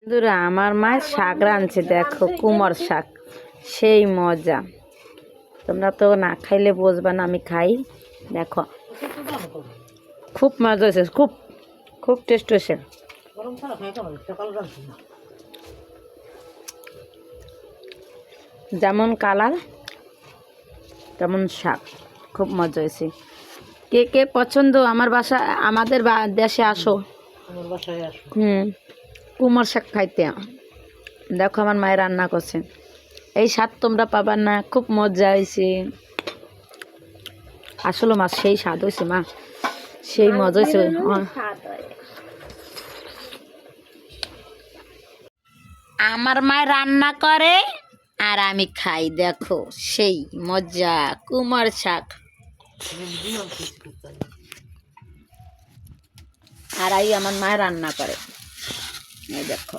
বন্ধুরা আমার মা শাক রাঁধছে, দেখো কুমড় শাক, সেই মজা। তোমরা তো না খাইলে বুঝবা না, আমি খাই। দেখো খুব মজা হয়েছে, খুব খুব টেস্ট হয়েছে। যেমন কালার তেমন শাক, খুব মজা হয়েছে। কে কে পছন্দ আমার বাসা, আমাদের দেশে আসো। কুমড় শাক খাইতে। দেখো আমার মায়ের রান্না করছে, এই স্বাদ তোমরা পাবার না, খুব মজা হয়েছে। আসলে মা সেই স্বাদ হয়েছে, মা সেই মজা হয়েছে। আমার মায়ের রান্না করে আর আমি খাই, দেখো সেই মজা। কুমড় শাক আর আমার মায়ের রান্না করে, এই দেখো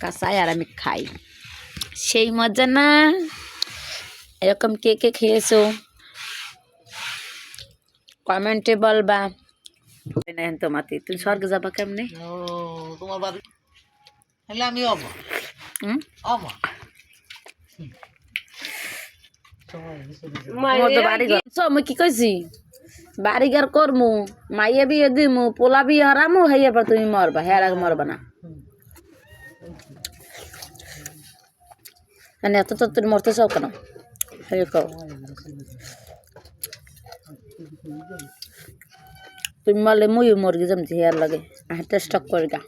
কাঁচাই, আর আমি খাই, সেই মজা না? এরকম কে কে খেয়েছো কমেন্টে বলবা। তোমাতে তুমি স্বর্গে যাবা কেমনে? তোমার বাড়ি হলে আমি অবা আমি কি কইছি, বাড়িঘর করমু, মাইয়া বিয়ে দিমু, পোলা বিয়ে হারামু, হাইয়া পর তুমি মরবা, হ্যাঁ আগে মরবা না। এত তো তুমি মরতে চাও কেন? তুমি মরলে মুই মরগে জমছি, হেয়ার লাগে টেস্ট করে গা।